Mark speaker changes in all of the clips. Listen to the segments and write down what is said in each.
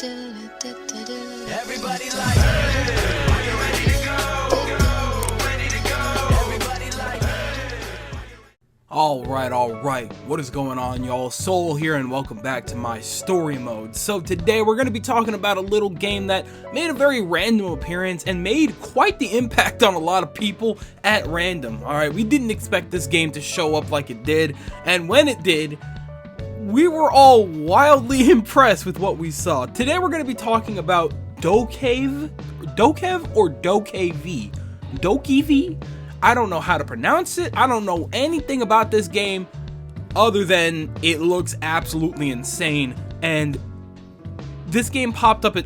Speaker 1: Everybody like, hey, are you ready to go? Ready to go? Everybody like, hey.
Speaker 2: Alright, what is going on, y'all? Soul here, and welcome back to my story mode. So today we're going to be talking about a little game that made a very random appearance and made quite the impact on a lot of people at random. Alright, we didn't expect this game to show up like it did, and when it did, we were all wildly impressed with what we saw. Today we're going to be talking about DokeV or DokeV? DokeV? I don't know how to pronounce it. I don't know anything about this game other than it looks absolutely insane. And this game popped up at,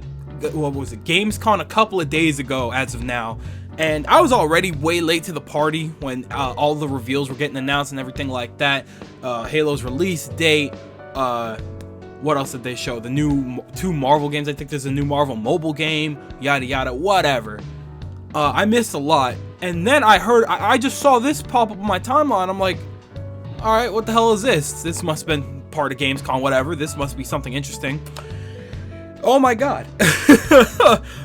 Speaker 2: what was it, Gamescom a couple of days ago as of now. And I was already way late to the party when all the reveals were getting announced and everything like that. Halo's release date. What else did they show? The new 2 Marvel games. I think there's a new Marvel mobile game. Yada yada, whatever. I missed a lot. And then I just saw this pop up on my timeline. I'm like, alright, what the hell is this? This must have been part of Gamescom, whatever. This must be something interesting. Oh my god.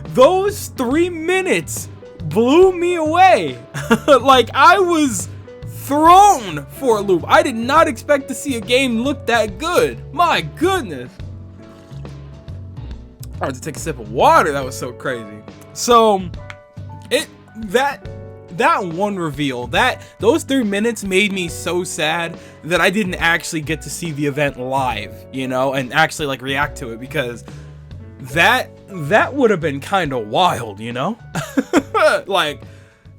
Speaker 2: Those 3 minutes blew me away. Like, I was thrown for a loop. I did not expect to see a game look that good. My goodness. I had to take a sip of water. That was so crazy. So, that one reveal, those 3 minutes made me so sad that I didn't actually get to see the event live, you know, and actually like react to it, because that would have been kind of wild, you know. Like,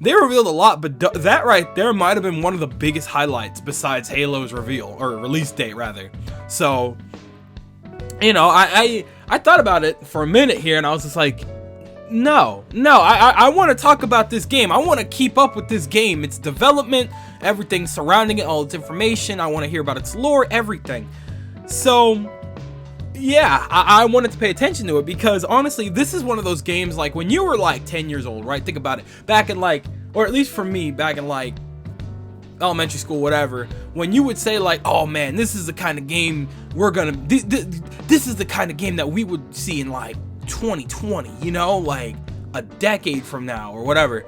Speaker 2: they revealed a lot, but that right there might have been one of the biggest highlights besides Halo's reveal, or release date rather. So, you know, I thought about it for a minute here, and I was just like, no, I want to talk about this game. I want to keep up with this game, its development, everything surrounding it, all its information. I want to hear about its lore, everything. So, yeah, I wanted to pay attention to it, because honestly, this is one of those games, like, when you were like 10 years old, right? Think about it. Back in like, or at least for me, back in like elementary school, whatever, when you would say like, oh man, this is the kind of game this is the kind of game that we would see in like 2020, you know, like a decade from now or whatever.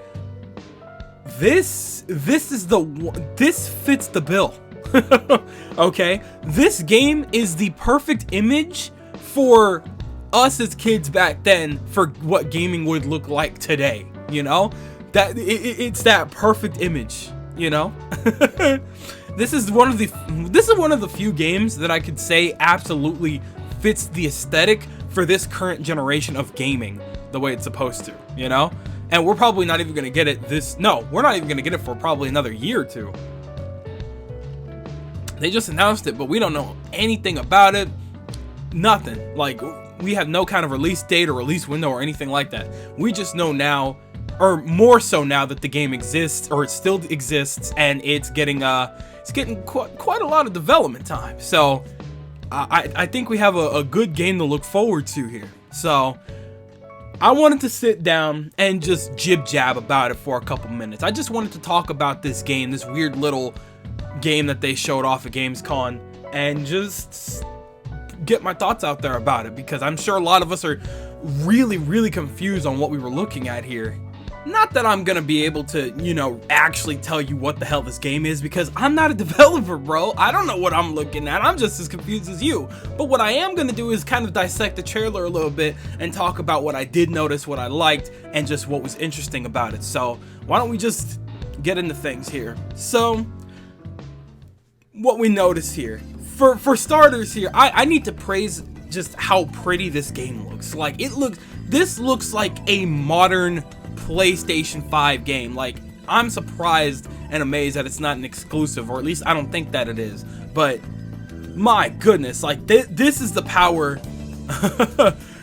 Speaker 2: This fits the bill. Okay, this game is the perfect image for us as kids back then for what gaming would look like today, you know, that it's that perfect image, you know. This is one of the few games that I could say absolutely fits the aesthetic for this current generation of gaming the way it's supposed to, you know? And we're probably not even gonna get it we're not even gonna get it for probably another year or two. They just announced it, but we don't know anything about it. Nothing. Like, we have no kind of release date or release window or anything like that. We just know now, or more so now, that the game exists, or it still exists, and it's getting quite a lot of development time. So I think we have a good game to look forward to here. So I wanted to sit down and just jib-jab about it for a couple minutes. I just wanted to talk about this game, this weird little game that they showed off at Gamescom, and just get my thoughts out there about it, because I'm sure a lot of us are really confused on what we were looking at here. Not that I'm gonna be able to, you know, actually tell you what the hell this game is, because I'm not a developer, bro. I don't know what I'm looking at. I'm just as confused as you. But what I am gonna do is kind of dissect the trailer a little bit and talk about what I did notice, what I liked, and just what was interesting about it. So why don't we just get into things here? So, what we notice here, for starters here, I need to praise just how pretty this game looks. Like, this looks like a modern PlayStation 5 game. Like, I'm surprised and amazed that it's not an exclusive, or at least I don't think that it is. But my goodness, like, this is the power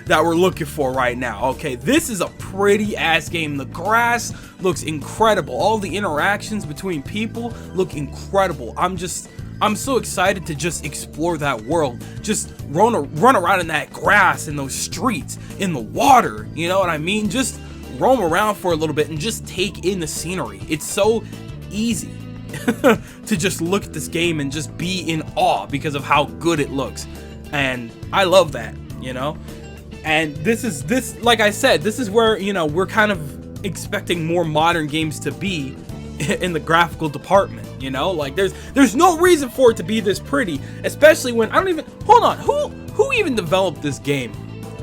Speaker 2: that we're looking for right now. Okay, this is a pretty ass game. The grass looks incredible. All the interactions between people look incredible. I'm so excited to just explore that world. Just run around in that grass, in those streets, in the water, you know what I mean? Just roam around for a little bit and just take in the scenery. It's so easy to just look at this game and just be in awe because of how good it looks. And I love that, you know? And this, like I said, this is where, you know, we're kind of expecting more modern games to be in the graphical department, you know? Like there's no reason for it to be this pretty, especially when hold on, who even developed this game?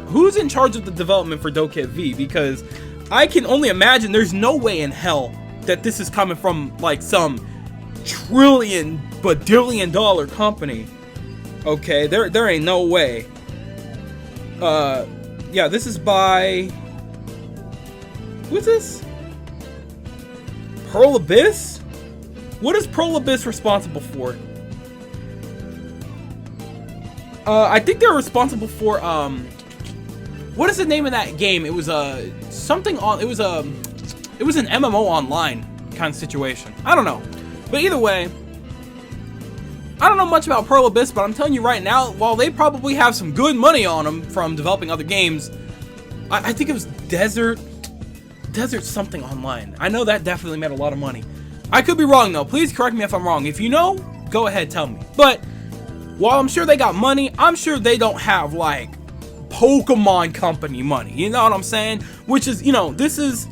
Speaker 2: Who's in charge of the development for DokeV? Because I can only imagine there's no way in hell that this is coming from like some trillion badillion dollar company. Okay, there ain't no way. Yeah, this is by, who's this? Pearl Abyss? What is Pearl Abyss responsible for? I think they're responsible for, what is the name of that game? It was something on, it was an MMO online kind of situation. I don't know. But either way, I don't know much about Pearl Abyss, but I'm telling you right now, while they probably have some good money on them from developing other games, I think it was Desert something online. I know that definitely made a lot of money. I could be wrong though. Please correct me if I'm wrong. If you know, go ahead, tell me. But while I'm sure they got money, I'm sure they don't have like Pokemon Company money. You know what I'm saying? Which is, you know, this is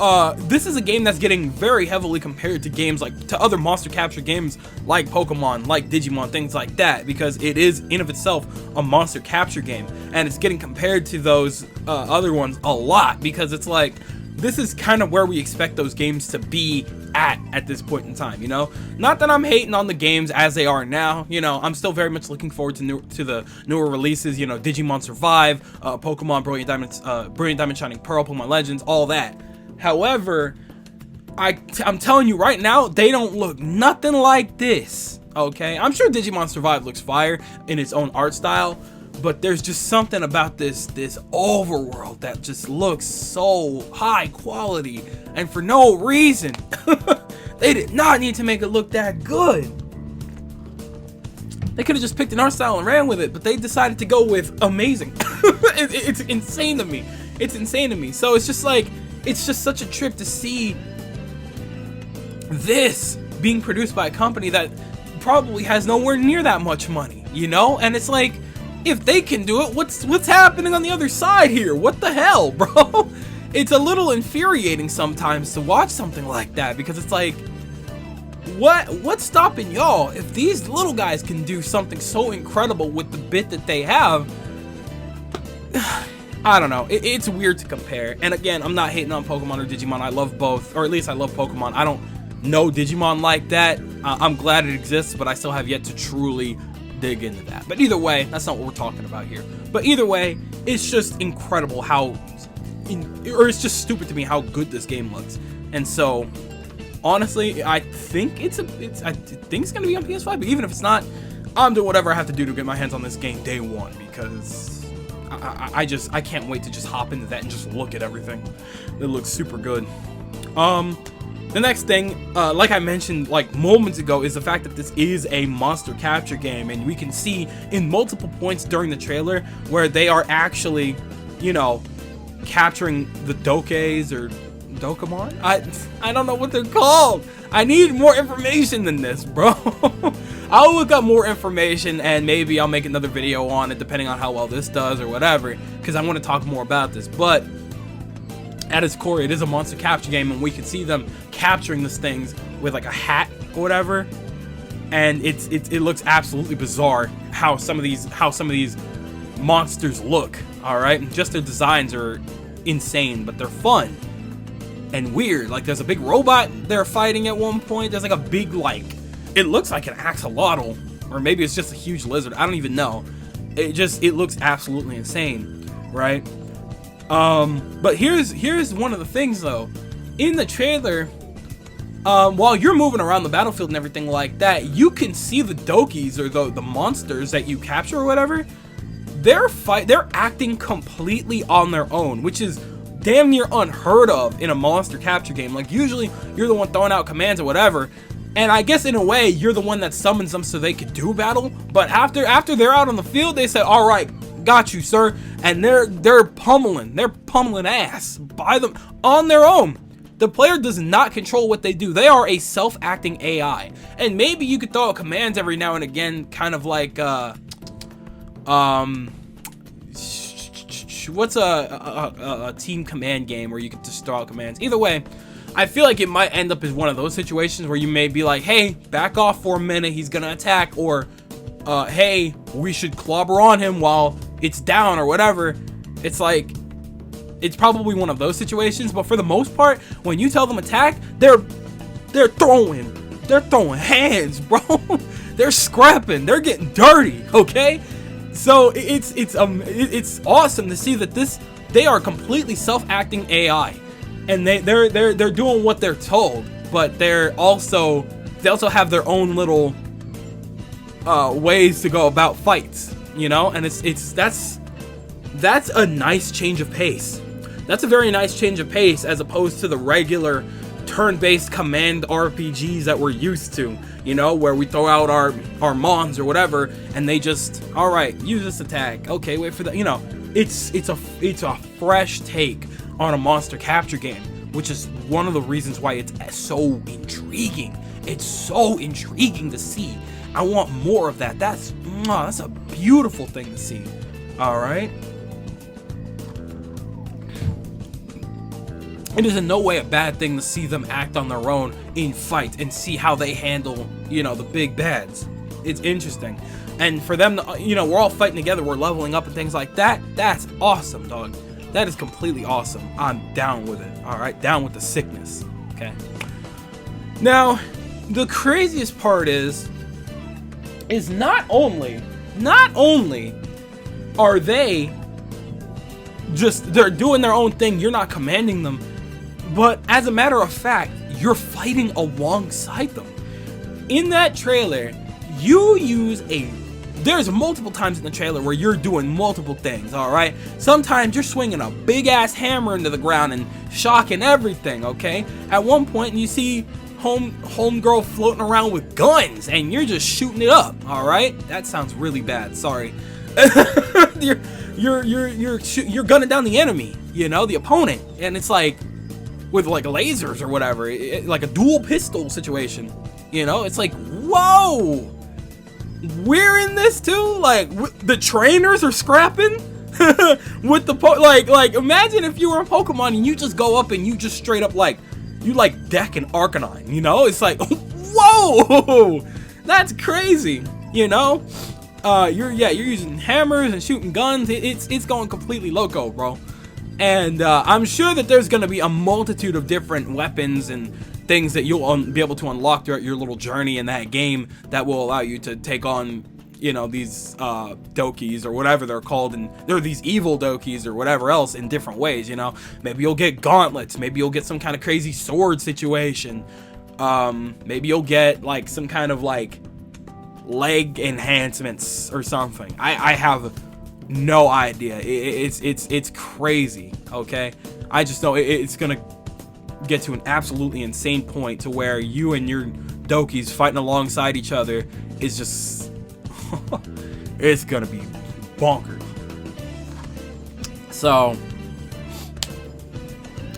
Speaker 2: a game that's getting very heavily compared to games like, to other monster capture games like Pokemon, like Digimon, things like that, because it is in of itself a monster capture game, and it's getting compared to those other ones a lot, because it's like, this is kind of where we expect those games to be at this point in time, you know? Not that I'm hating on the games as they are now, you know, I'm still very much looking forward to the newer releases, you know, Digimon Survive, Pokemon Brilliant Diamond Shining Pearl, Pokemon Legends, all that. However, I'm telling you right now, they don't look nothing like this, okay? I'm sure Digimon Survive looks fire in its own art style, but there's just something about this overworld that just looks so high quality, and for no reason. They did not need to make it look that good. They could have just picked an art style and ran with it, but they decided to go with amazing. It's insane to me. It's insane to me. So it's just like, it's just such a trip to see this being produced by a company that probably has nowhere near that much money, you know? And it's like, if they can do it, what's happening on the other side here? What the hell, bro? It's a little infuriating sometimes to watch something like that, because it's like, what's stopping y'all? If these little guys can do something so incredible with the bit that they have, I don't know. It's weird to compare. And again, I'm not hating on Pokemon or Digimon. I love both, or at least I love Pokemon. I don't know Digimon like that. I'm glad it exists, but I still have yet to truly dig into that. But either way, that's not what we're talking about here. But either way, it's just incredible or it's just stupid to me how good this game looks. And so, honestly, I think it's gonna be on PS5. But even if it's not, I'm doing whatever I have to do to get my hands on this game day one, because I can't wait to just hop into that and just look at everything. It looks super good. The next thing, like I mentioned like moments ago, is the fact that this is a monster capture game, and we can see in multiple points during the trailer where they are actually, you know, capturing the Dokes or Dokemon? I don't know what they're called. I need more information than this, bro. I'll look up more information and maybe I'll make another video on it depending on how well this does or whatever, because I want to talk more about this. But at its core, it is a monster capture game, and we can see them capturing these things with like a hat or whatever, and it looks absolutely bizarre how some of these monsters look. All right, and just their designs are insane, but they're fun and weird. Like there's a big robot they're fighting at one point. There's like a big, like, it looks like an axolotl, or maybe it's just a huge lizard. I don't even know. It looks absolutely insane, right? But here's one of the things though. In the trailer, while you're moving around the battlefield and everything like that, you can see the Dokes, or the monsters that you capture or whatever. They're acting completely on their own, which is damn near unheard of in a monster capture game. Like usually you're the one throwing out commands or whatever, and I guess in a way you're the one that summons them so they could do battle. But after they're out on the field, they said, "All right, got you, sir," and they're pummeling ass by them on their own. The player does not control what they do. They are a self-acting AI, and maybe you could throw out commands every now and again, kind of like what's a team command game where you can just throw out commands? Either way, I feel like it might end up as one of those situations where you may be like, hey, back off for a minute, he's gonna attack, or hey, we should clobber on him while it's down or whatever. It's like, it's probably one of those situations, but for the most part, when you tell them attack, they're throwing hands, bro. They're scrapping, they're getting dirty, okay? So it's awesome to see that they are completely self-acting AI, and they're doing what they're told, but they also have their own little ways to go about fights, you know, and that's a nice change of pace. That's a very nice change of pace as opposed to the regular turn-based command RPGs that we're used to, you know, where we throw out our mons or whatever, and they just, all right, use this attack. Okay, wait for that. You know, it's a fresh take on a monster capture game, which is one of the reasons why it's so intriguing. It's so intriguing to see. I want more of that. That's a beautiful thing to see. All right. It is in no way a bad thing to see them act on their own in fight and see how they handle, you know, the big bads. It's interesting. And for them to, you know, we're all fighting together, we're leveling up and things like that. That's awesome, dog. That is completely awesome. I'm down with it. All right, down with the sickness. Okay. Now, the craziest part is not only are they're doing their own thing, you're not commanding them, but as a matter of fact, you're fighting alongside them. In that trailer, there's multiple times in the trailer where you're doing multiple things, alright? Sometimes you're swinging a big ass hammer into the ground and shocking everything, okay? At one point you see homegirl floating around with guns and you're just shooting it up, alright? That sounds really bad, sorry. You're gunning down the enemy, you know, the opponent, and it's like with like lasers or whatever, like a dual pistol situation, you know. It's like, whoa, we're in this too. Like the trainers are scrapping with the like imagine if you were in Pokemon and you just go up and you just straight up you deck an Arcanine, you know. It's like, whoa, that's crazy, you know. You're using hammers and shooting guns. It's going completely loco, bro. And I'm sure that there's gonna be a multitude of different weapons and things that you'll be able to unlock throughout your little journey in that game that will allow you to take on, you know, these Dokis or whatever they're called, and they're these evil Dokis or whatever else in different ways, you know. Maybe you'll get gauntlets. Maybe you'll get some kind of crazy sword situation. Maybe you'll get like some kind of like leg enhancements or something. I have no idea. It's crazy, okay? I just know it's gonna get to an absolutely insane point to where you and your Dokis fighting alongside each other is just it's gonna be bonkers. So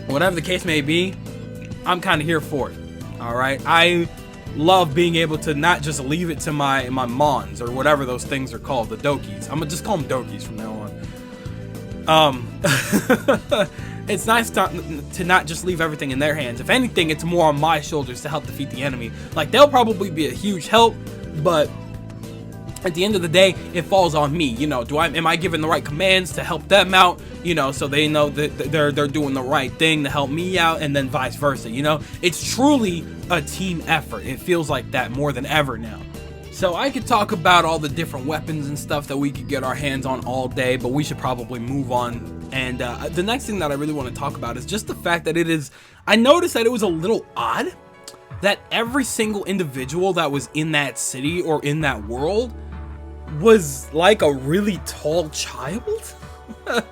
Speaker 2: whatever the case may be, I'm kind of here for it. All right, I love being able to not just leave it to my mons or whatever those things are called, the Dokis. I'm gonna just call them Dokis from now on. It's nice to not just leave everything in their hands. If anything, it's more on my shoulders to help defeat the enemy. Like, they'll probably be a huge help, but at the end of the day, it falls on me. You know, am I giving the right commands to help them out? You know, so they know that they're doing the right thing to help me out, and then vice versa. You know, it's truly a team effort. It feels like that more than ever now. So I could talk about all the different weapons and stuff that we could get our hands on all day, but we should probably move on. And the next thing that I really want to talk about is just the fact that I noticed that it was a little odd that every single individual that was in that city or in that world was like a really tall child.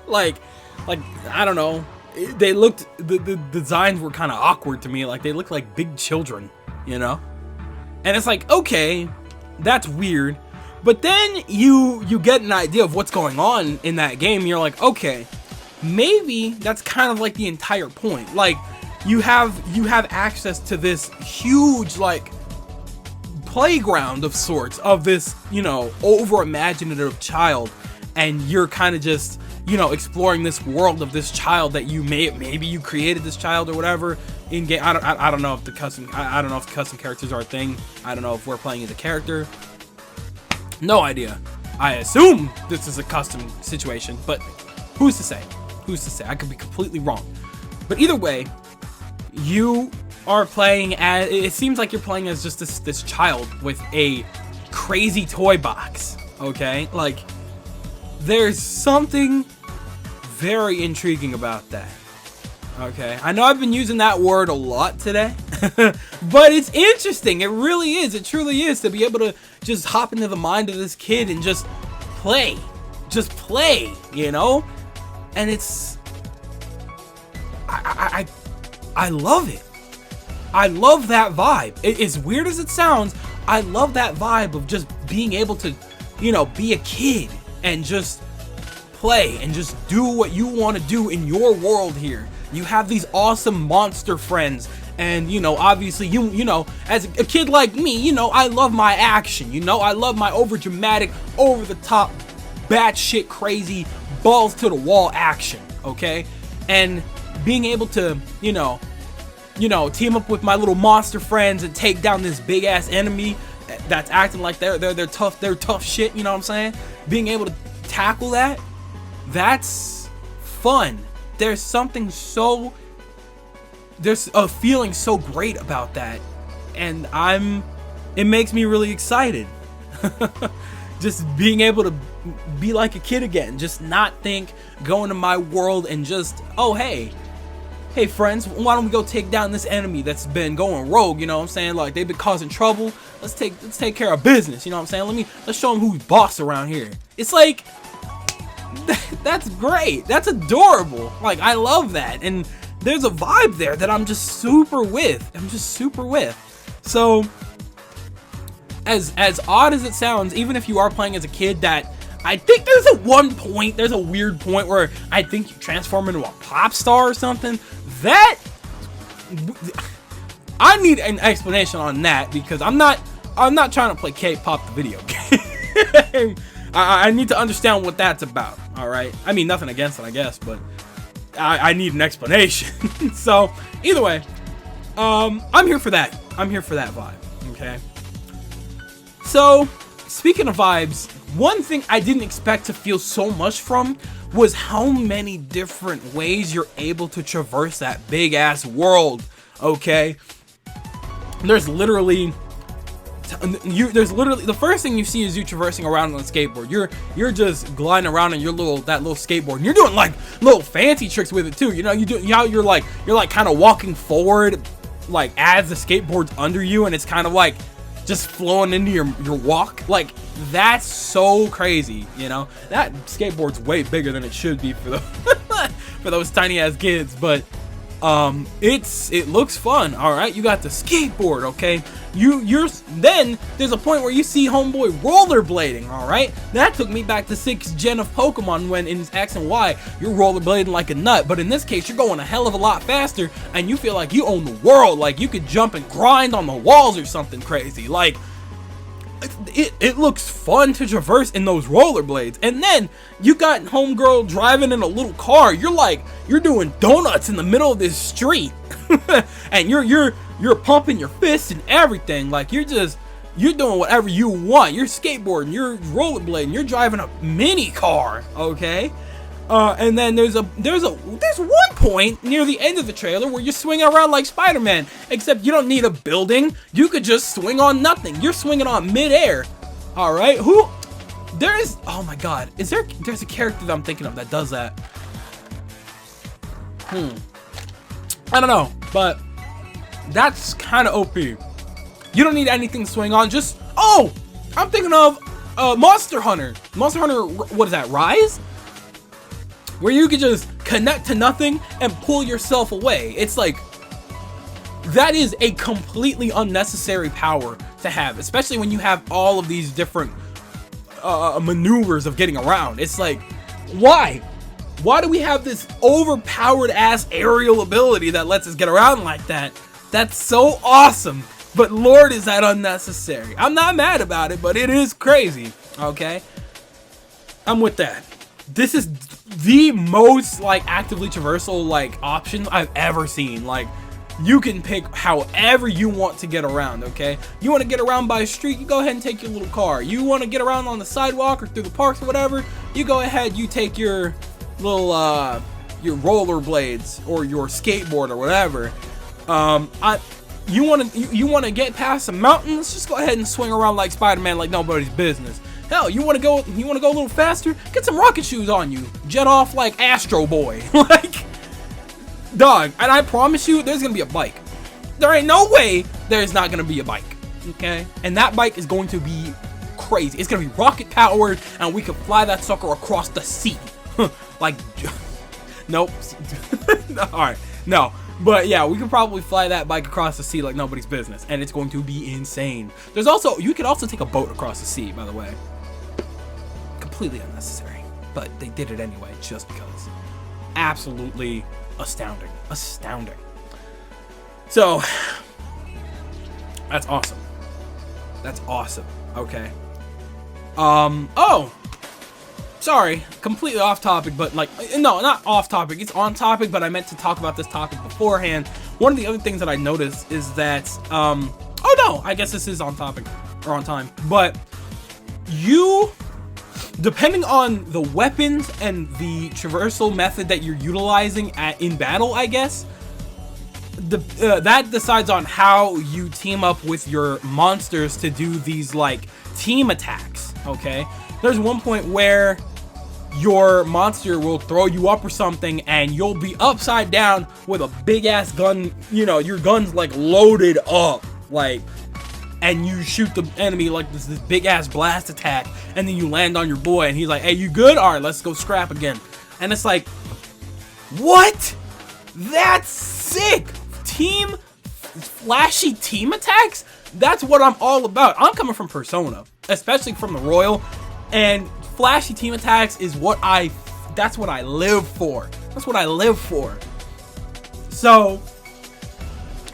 Speaker 2: like I don't know, they looked, the designs were kind of awkward to me. Like, they looked like big children, you know. And it's like, okay, that's weird. But then you get an idea of what's going on in that game, and you're like, okay, maybe that's kind of like the entire point. Like, you have access to this huge, like, playground of sorts of this, you know, over imaginative child, and you're kind of just, you know, exploring this world of this child that you maybe you created this child or whatever in game. I don't know if the custom characters are a thing. I don't know if we're playing as a character. No idea. I assume this is a custom situation, but who's to say? Who's to say? I could be completely wrong. But either way, you are playing as, it seems like you're playing as just this child with a crazy toy box, okay? Like, there's something very intriguing about that, okay? I know I've been using that word a lot today, but it's interesting. It really is. It truly is, to be able to just hop into the mind of this kid and just play, you know? And it's, I love it. I love that vibe. As weird as it sounds, I love that vibe of just being able to, you know, be a kid and just play and just do what you want to do in your world here. You have these awesome monster friends, and, you know, obviously you know, as a kid like me, you know, I love my action. You know, I love my over dramatic, over the top, batshit crazy, balls to the wall action, okay? And being able to, you know, team up with my little monster friends and take down this big ass enemy that's acting like they're tough shit, you know what I'm saying? Being able to tackle that's fun. There's a feeling so great about that, and it makes me really excited. Just being able to be like a kid again, just not think, go into my world and just, oh hey friends, why don't we go take down this enemy that's been going rogue, you know what I'm saying? Like, they've been causing trouble. Let's take care of business, you know what I'm saying? Let's show them who's boss around here. It's like, that's great. That's adorable. Like, I love that. And there's a vibe there that I'm just super with. So, as odd as it sounds, even if you are playing as a kid, that I think there's a weird point where I think you transform into a pop star or something. That, I need an explanation on that, because I'm not trying to play K-pop the video game. I need to understand what that's about. All right. I mean, nothing against it, I guess, but I need an explanation. So either way, I'm here for that. I'm here for that vibe. Okay. So speaking of vibes, one thing I didn't expect to feel so much from was how many different ways you're able to traverse that big ass world. Okay. There's literally the first thing you see is you traversing around on a skateboard. You're just gliding around on your little skateboard, and you're doing like little fancy tricks with it too. You know, you're like kind of walking forward, like as the skateboard's under you, and it's kind of like just flowing into your walk. Like, that's so crazy. You know, that skateboard's way bigger than it should be for those tiny ass kids, but it looks fun. All right, you got the skateboard. Okay, then there's a point where you see homeboy rollerblading. All right, that took me back to 6th gen of Pokemon, when in X and Y you're rollerblading like a nut, but in this case you're going a hell of a lot faster, and you feel like you own the world. Like, you could jump and grind on the walls or something crazy. Like, it looks fun to traverse in those rollerblades. And then you got homegirl driving in a little car. You're doing donuts in the middle of this street. And you're pumping your fists and everything. Like, you're doing whatever you want. You're skateboarding, you're rollerblading, you're driving a mini car, okay? And then there's one point near the end of the trailer where you're swinging around like Spider-Man, except you don't need a building. You could just swing on nothing. You're swinging on midair. All right, oh my God, there's a character that I'm thinking of that does that. I don't know, but that's kind of OP. You don't need anything to swing on. I'm thinking of Monster Hunter. Monster Hunter, what is that, Rise? Where you could just connect to nothing and pull yourself away. It's like, that is a completely unnecessary power to have, especially when you have all of these different maneuvers of getting around. It's like, why do we have this overpowered ass aerial ability that lets us get around like that? That's so awesome, but Lord, is that unnecessary. I'm not mad about it, but it is crazy, okay? I'm with that. This is the most like actively traversal like option I've ever seen. Like, you can pick however you want to get around, okay? You want to get around by a street, you go ahead and take your little car. You want to get around on the sidewalk or through the parks or whatever, you go ahead, you take your little your rollerblades or your skateboard or whatever. You want to get past some mountains, just go ahead and swing around like Spider-Man like nobody's business. Hell, you want to go a little faster? Get some rocket shoes on you. Jet off like Astro Boy. Like, dog, and I promise you there's going to be a bike. There ain't no way there's not going to be a bike. Okay? And that bike is going to be crazy. It's going to be rocket powered and we can fly that sucker across the sea. Like, nope. All right. No. But yeah, we can probably fly that bike across the sea like nobody's business, and it's going to be insane. You can also take a boat across the sea, by the way. Completely unnecessary, but they did it anyway, just because. Absolutely astounding. Astounding. So, that's awesome. That's awesome. Okay. Oh! Sorry, completely off topic, but like, no, not off topic, it's on topic, but I meant to talk about this topic beforehand. One of the other things that I noticed is that, oh no, I guess this is on topic, or on time, but depending on the weapons and the traversal method that you're utilizing in battle, I guess, that decides on how you team up with your monsters to do these, like, team attacks, okay? There's one point where your monster will throw you up or something and you'll be upside down with a big ass gun, you know, your gun's like loaded up, like, and you shoot the enemy like this big ass blast attack, and then you land on your boy and he's like, hey, you good? All right, let's go scrap again. And it's like, what? That's sick. Flashy team attacks? That's what I'm all about. I'm coming from Persona, especially from the Royal, and flashy team attacks is that's what I live for. That's what I live for. So,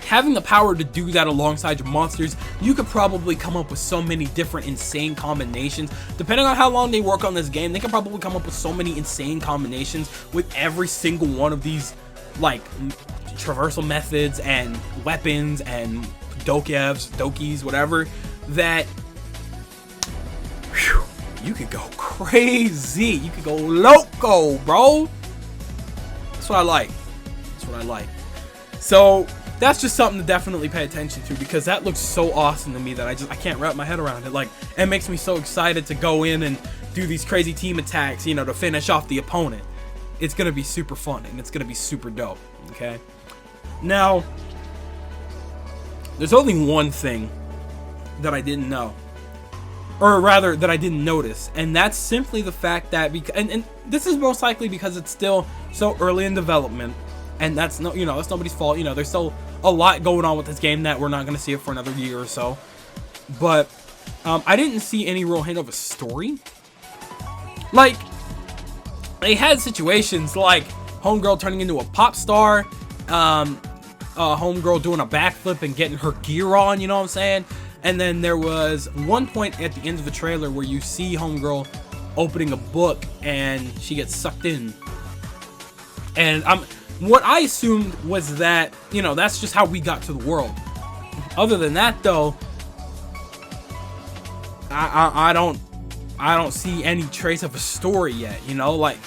Speaker 2: having the power to do that alongside your monsters, you could probably come up with so many different insane combinations. Depending on how long they work on this game, they can probably come up with so many insane combinations with every single one of these, like, traversal methods and weapons and dokis, whatever, that you could go crazy. You could go loco, bro. That's what I like. That's what I like. So that's just something to definitely pay attention to, because that looks so awesome to me that I can't wrap my head around it. Like, it makes me so excited to go in and do these crazy team attacks, you know, to finish off the opponent. It's gonna be super fun and it's gonna be super dope. Okay. Now, there's only one thing that I didn't know, or rather that I didn't notice, and that's simply the fact that and this is most likely because it's still so early in development, and that's that's nobody's fault. You know, there's still a lot going on with this game that we're not going to see it for another year or so. But I didn't see any real hint of a story. Like, they had situations like homegirl turning into a pop star, homegirl doing a backflip and getting her gear on, you know what I'm saying? And then there was one point at the end of the trailer where you see homegirl opening a book and she gets sucked in. And what I assumed was that, you know, that's just how we got to the world. Other than that, though, I don't see any trace of a story yet, you know? Like,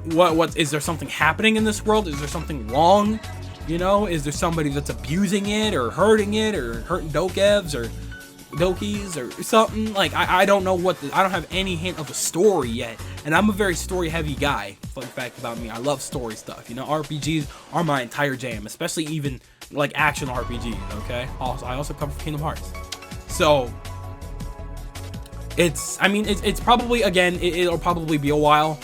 Speaker 2: what is there something happening in this world? Is there something wrong? You know, is there somebody that's abusing it or hurting DokeVs or Dokis or something? Like, I don't know I don't have any hint of a story yet. And I'm a very story heavy guy. Fun fact about me, I love story stuff. You know, RPGs are my entire jam, especially even like action RPGs, okay? I also come from Kingdom Hearts. So, it's probably, again, it'll probably be a while,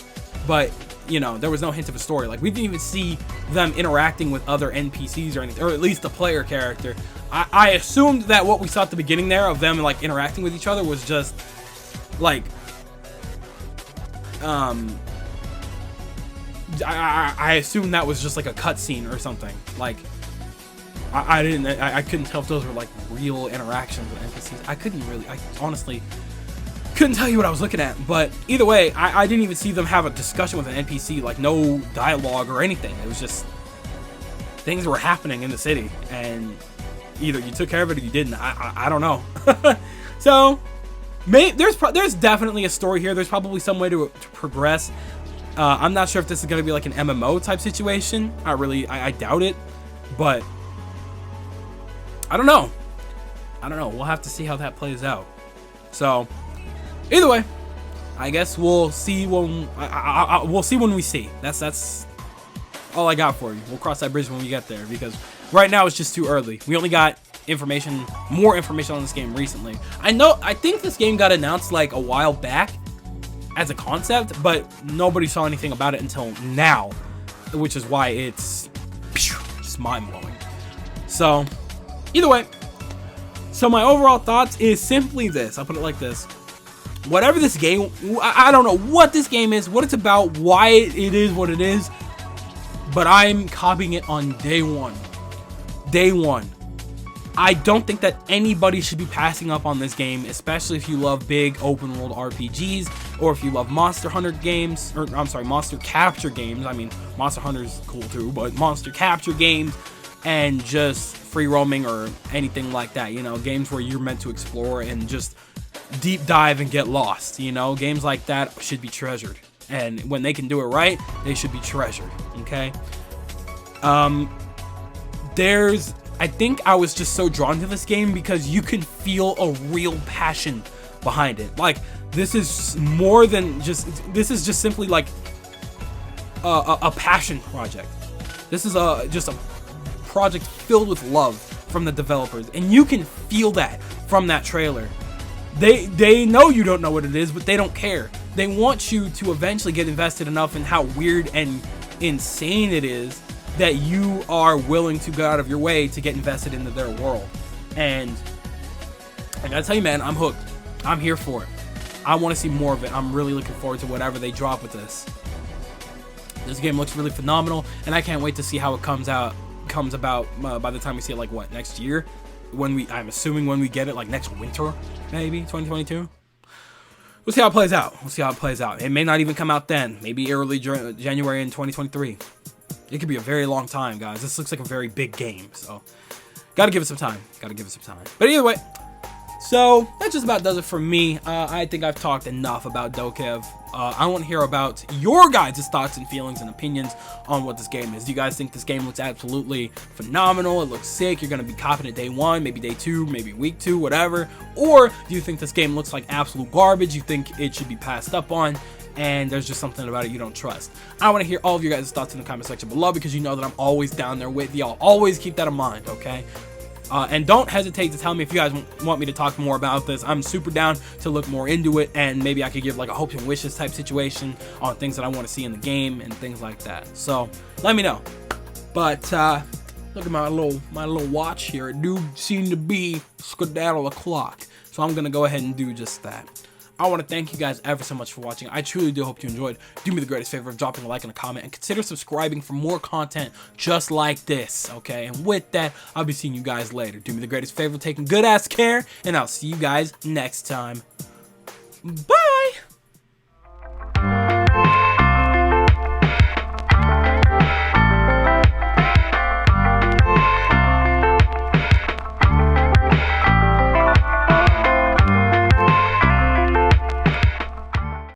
Speaker 2: but you know, there was no hint of a story. Like, we didn't even see them interacting with other NPCs or anything, or at least the player character. I assumed that what we saw at the beginning there of them, like, interacting with each other was just, like, I assumed that was just, like, a cutscene or something. Like, I couldn't tell if those were, like, real interactions with NPCs. I honestly couldn't tell you what I was looking at, but either way, I didn't even see them have a discussion with an NPC, like no dialogue or anything. It was just things were happening in the city, and either you took care of it or you didn't. I don't know. So there's definitely a story here. There's probably some way to progress. I'm not sure if this is gonna be like an MMO type situation. I doubt it, but I don't know. We'll have to see how that plays out. So either way, I guess we'll see when we'll see when we see. That's all I got for you. We'll cross that bridge when we get there, because right now it's just too early. We only got more information on this game recently. I think this game got announced like a while back as a concept, but nobody saw anything about it until now, which is why it's just mind-blowing. So either way, so my overall thoughts is simply this. I'll put it like this. Whatever this game, I don't know what this game is, what it's about, why it is what it is, but I'm copying it on day one. Day one. I don't think that anybody should be passing up on this game, especially if you love big open world RPGs, or if you love Monster Hunter games, or I'm sorry, Monster Capture games. I mean, Monster Hunter's cool too, but Monster Capture games, and just free roaming or anything like that, you know, games where you're meant to explore and just deep dive and get lost, you know, games like that should be treasured, and when they can do it right, they should be treasured. Okay. I think I was just so drawn to this game because you can feel a real passion behind it. Like, this is more than just, this is just simply like a passion project. This is just a project filled with love from the developers, and you can feel that from that trailer. They know you don't know what it is, but they don't care. They want you to eventually get invested enough in how weird and insane it is that you are willing to go out of your way to get invested into their world. And I gotta tell you, man, I'm hooked. I'm here for it. I want to see more of it. I'm really looking forward to whatever they drop with this. This game looks really phenomenal, and I can't wait to see how it comes about by the time we see it, like, what, next year? I'm assuming when we get it, like next winter, maybe 2022. We'll see how it plays out. It may not even come out then. Maybe early January in 2023. It could be a very long time, guys. This looks like a very big game, so gotta give it some time. But either way, so that just about does it for me. I think I've talked enough about DokeV. I want to hear about your guys' thoughts and feelings and opinions on what this game is. Do you guys think this game looks absolutely phenomenal? It looks sick. You're going to be copping it day one, maybe day two, maybe week two, whatever. Or do you think this game looks like absolute garbage? You think it should be passed up on, and there's just something about it you don't trust? I want to hear all of your guys' thoughts in the comment section below, because you know that I'm always down there with y'all. Always keep that in mind, okay? And don't hesitate to tell me if you guys want me to talk more about this. I'm super down to look more into it, and maybe I could give like a hopes and wishes type situation on things that I want to see in the game and things like that. So let me know. But look at my little watch here. It do seem to be skedaddle o'clock, so I'm gonna go ahead and do just that. I want to thank you guys ever so much for watching. I truly do hope you enjoyed. Do me the greatest favor of dropping a like and a comment, and consider subscribing for more content just like this, okay? And with that, I'll be seeing you guys later. Do me the greatest favor of taking good ass care, and I'll see you guys next time. Bye!